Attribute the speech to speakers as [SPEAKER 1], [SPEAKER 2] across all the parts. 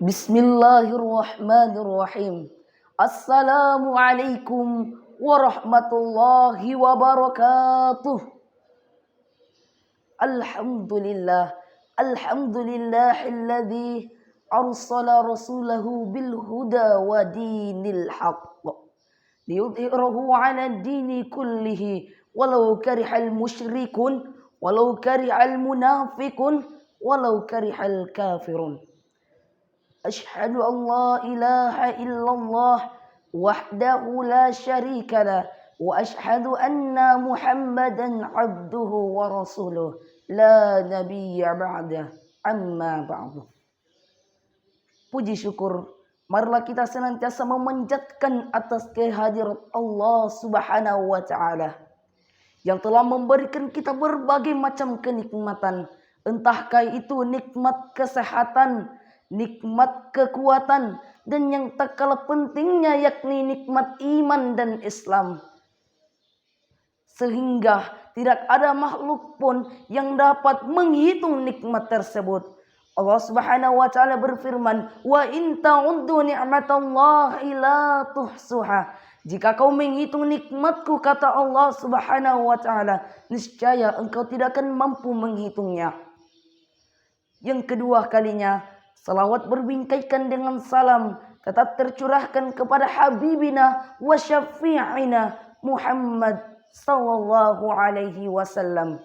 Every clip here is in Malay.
[SPEAKER 1] Bismillahirrahmanirrahim. Assalamualaikum warahmatullahi wabarakatuh. Alhamdulillah. Alhamdulillahilladzi arsala rasulahu bil huda wa dinil haqq liyudhhirahu 'ala ad-dini kullihi walau karihal musyrikun walau karihal munafiqun walau karihal kafirun. Asyhadu an la ilaha illallah wahdahu la syarika lah wa asyhadu anna Muhammadan abduhu wa rasuluh la nabiyya ba'dah amma ba'du. Puji syukur marilah kita senantiasa memanjatkan atas kehadirat Allah Subhanahu wa taala yang telah memberikan kita berbagai macam kenikmatan, entahkah itu nikmat kesehatan, nikmat kekuatan, dan yang tak kalah pentingnya yakni nikmat iman dan Islam. Sehingga tidak ada makhluk pun yang dapat menghitung nikmat tersebut. Allah Subhanahu wa taala berfirman, "Wa in ta'uddu ni'matallahi la tuhsuha." Jika kau menghitung nikmatku, kata Allah Subhanahu wa taala, niscaya engkau tidak akan mampu menghitungnya. Yang kedua kalinya, salawat berbingkaikan dengan salam tetap tercurahkan kepada Habibina wa syafi'ina Muhammad sallallahu alaihi wasallam.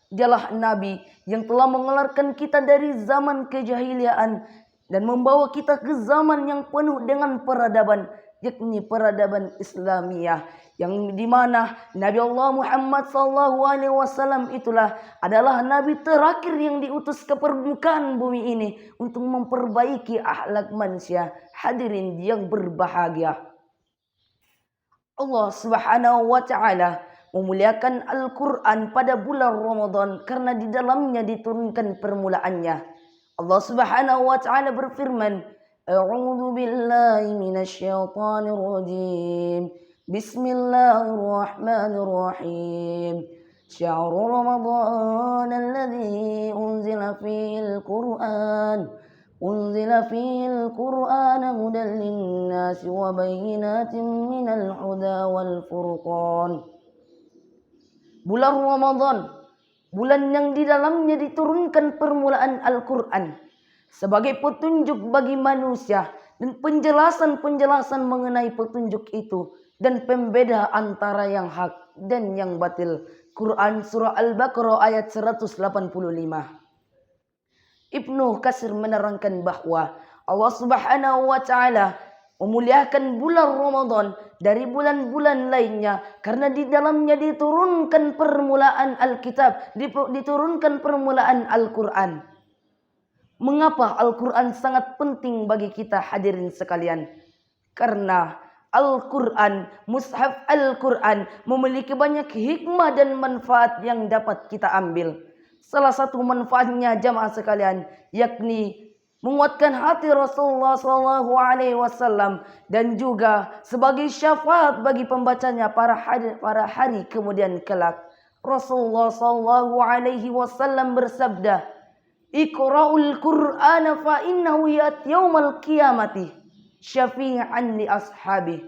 [SPEAKER 1] Dialah Nabi yang telah mengeluarkan kita dari zaman kejahiliaan dan membawa kita ke zaman yang penuh dengan peradaban, yakni peradaban Islamiyah, yang dimana Nabi Allah Muhammad sallallahu alaihi wasallam itulah adalah Nabi terakhir yang diutus ke permukaan bumi ini untuk memperbaiki akhlak manusia. Hadirin yang berbahagia, Allah Subhanahu wa taala memuliakan Al-Quran pada bulan Ramadan karena di dalamnya diturunkan permulaannya. Allah Subhanahu wa taala berfirman, A'udzu billahi minasyaitonir rajim. Bismillahirrahmanirrahim. Syahrul Ramadan alladzi unzila fihil Qur'an hudan lin-nasi wa bayyinatin minal huda wal furqan. Bulan Ramadan, bulan yang di dalamnya diturunkan permulaan Al-Quran sebagai petunjuk bagi manusia dan penjelasan-penjelasan mengenai petunjuk itu dan pembeda antara yang hak dan yang batil. Quran surah Al-Baqarah ayat 185. Ibnu Katsir menerangkan bahwa Allah Subhanahu wa taala memuliakan bulan Ramadan dari bulan-bulan lainnya karena di dalamnya diturunkan permulaan Alkitab, diturunkan permulaan Al-Quran. Mengapa Al-Quran sangat penting bagi kita hadirin sekalian? Karena Al-Quran, mushaf Al-Quran memiliki banyak hikmah dan manfaat yang dapat kita ambil. Salah satu manfaatnya jamaah sekalian yakni menguatkan hati Rasulullah SAW dan juga sebagai syafaat bagi pembacanya para hari kemudian kelak. Rasulullah SAW bersabda, "Iqra'ul Qur'ana fa innahu ya'ti yaumal qiyamati syafi'an li ashabi."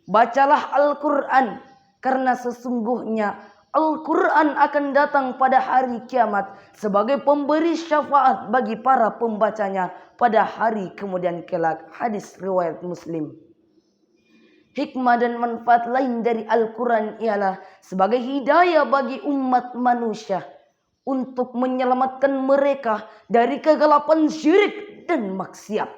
[SPEAKER 1] Bacalah Al-Quran karena sesungguhnya Al-Quran akan datang pada hari kiamat sebagai pemberi syafaat bagi para pembacanya pada hari kemudian kelak. Hadis riwayat Muslim. Hikmah dan manfaat lain dari Al-Quran ialah sebagai hidayah bagi umat manusia untuk menyelamatkan mereka dari kegelapan syirik dan maksiat.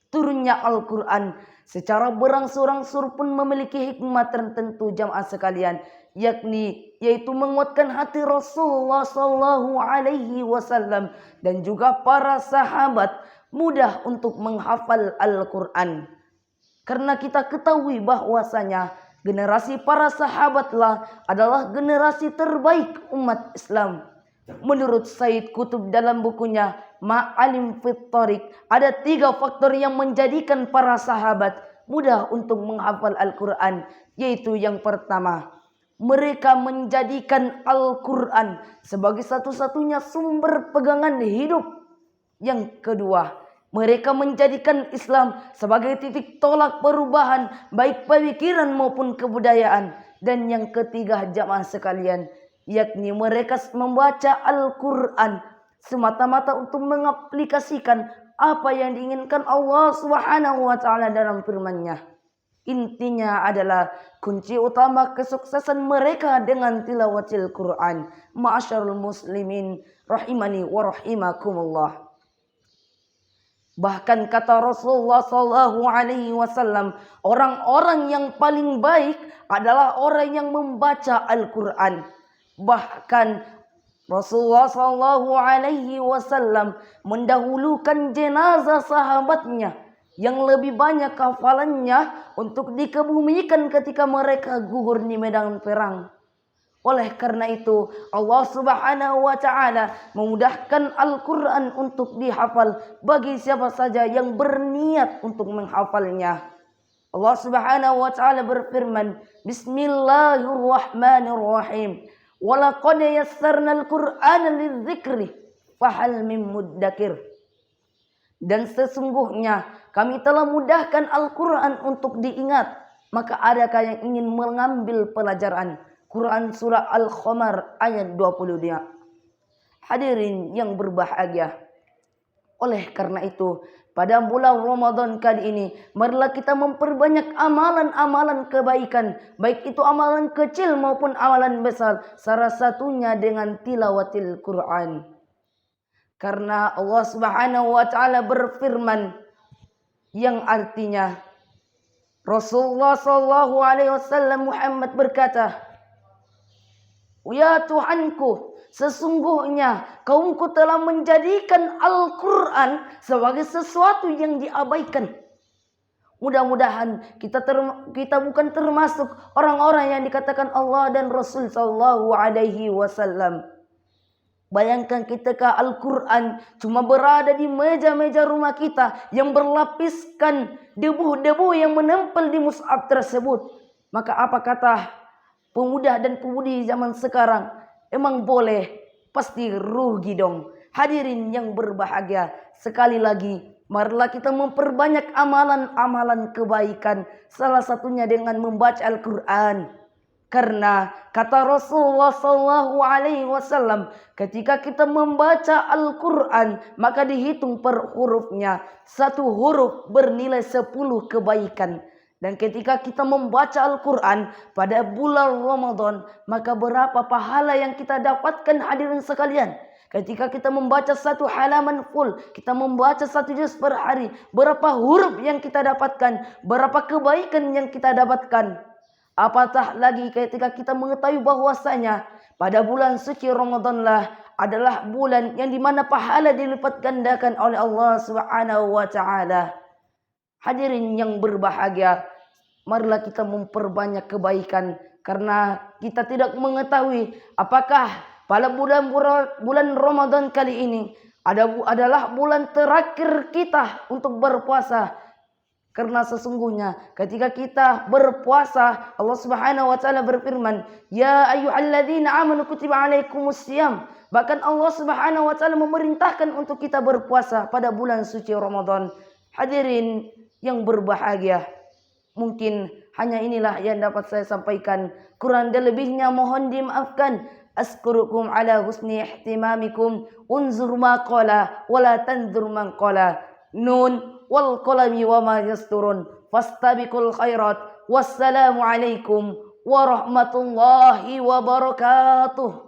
[SPEAKER 1] Turunnya Al-Quran secara berangsur-angsur pun memiliki hikmah tertentu jamaah sekalian, yaitu menguatkan hati Rasulullah sallallahu alaihi wasallam dan juga para sahabat mudah untuk menghafal Al-Quran. Karena kita ketahui bahwasanya generasi para sahabatlah adalah generasi terbaik umat Islam. Menurut Said Qutb dalam bukunya Ma'alim fit Thariq, ada 3 faktor yang menjadikan para sahabat mudah untuk menghafal Al-Quran, yaitu yang pertama, mereka menjadikan Al-Quran sebagai satu-satunya sumber pegangan hidup. Yang kedua, Mereka menjadikan Islam sebagai titik tolak perubahan baik pemikiran maupun kebudayaan. Dan yang ketiga jamaah sekalian, yakni mereka membaca Al-Quran semata-mata untuk mengaplikasikan apa yang diinginkan Allah Subhanahu wa taala dalam firman-Nya. Intinya adalah kunci utama kesuksesan mereka dengan tilawatil Quran. Ma'asyarul muslimin rahimani wa rahimakumullah. Bahkan kata Rasulullah sallallahu alaihi wasallam, orang-orang yang paling baik adalah orang yang membaca Al-Quran. Bahkan Rasulullah sallallahu alaihi wasallam mendahulukan jenazah sahabatnya yang lebih banyak hafalannya untuk dikebumikan ketika mereka gugur di medan perang. Oleh karena itu, Allah Subhanahu wa taala memudahkan Al-Quran untuk dihafal bagi siapa saja yang berniat untuk menghafalnya. Allah Subhanahu wa taala berfirman, Bismillahirrahmanirrahim. Walaqad yassarnal Qur'ana lidzikri fahal min muddakir. Dan sesungguhnya kami telah mudahkan Al-Quran untuk diingat, maka adakah yang ingin mengambil pelajaran? Quran surah Al-Qamar ayat 22. Hadirin yang berbahagia, oleh karena itu pada bulan Ramadan kali ini marilah kita memperbanyak amalan-amalan kebaikan, baik itu amalan kecil maupun amalan besar, salah satunya dengan tilawatil Quran. Karena Allah Subhanahu wa taala berfirman yang artinya Rasulullah sallallahu alaihi wasallam Muhammad berkata, "Ya Tuhanku, sesungguhnya kaumku telah menjadikan Al-Quran sebagai sesuatu yang diabaikan." Mudah-mudahan kita bukan termasuk orang-orang yang dikatakan Allah dan Rasul sallallahu alaihi wasallam. Bayangkan ketika Al-Quran cuma berada di meja-meja rumah kita yang berlapiskan debu-debu yang menempel di mushaf tersebut. Maka apa kata pemuda dan pemudi zaman sekarang? Emang boleh? Pasti rugi dong. Hadirin yang berbahagia, sekali lagi marilah kita memperbanyak amalan-amalan kebaikan, salah satunya dengan membaca Al-Quran. Karena kata Rasulullah sallallahu alaihi wasallam, ketika kita membaca Al-Quran maka dihitung per hurufnya. Satu huruf bernilai 10 kebaikan. Dan ketika kita membaca Al-Quran pada bulan Ramadan, maka berapa pahala yang kita dapatkan hadirin sekalian? Ketika kita membaca satu halaman full, kita membaca satu juz per hari, berapa huruf yang kita dapatkan, berapa kebaikan yang kita dapatkan. Apatah lagi ketika kita mengetahui bahwasanya pada bulan suci Ramadanlah adalah bulan yang dimana pahala dilipat gandakan oleh Allah Subhanahu wa taala. Hadirin yang berbahagia, marilah kita memperbanyak kebaikan karena kita tidak mengetahui apakah pada bulan Ramadan kali ini adalah bulan terakhir kita untuk berpuasa. Karena sesungguhnya ketika kita berpuasa, Allah Subhanahu wa taala berfirman, "Ya ayyuhalladzina amanu kutiba alaikumusiyam." Bahkan Allah Subhanahu wa taala memerintahkan untuk kita berpuasa pada bulan suci Ramadan. Hadirin yang berbahagia, mungkin hanya inilah yang dapat saya sampaikan. Kurang dan lebihnya mohon dimaafkan. Askurukum ala husni ihtimamikum. Unzur ma qala wala tanzur man qala. Nun wal qalami wa ma yasturun. Fastabiqul khairat. Wassalamu alaikum warahmatullahi wabarakatuh.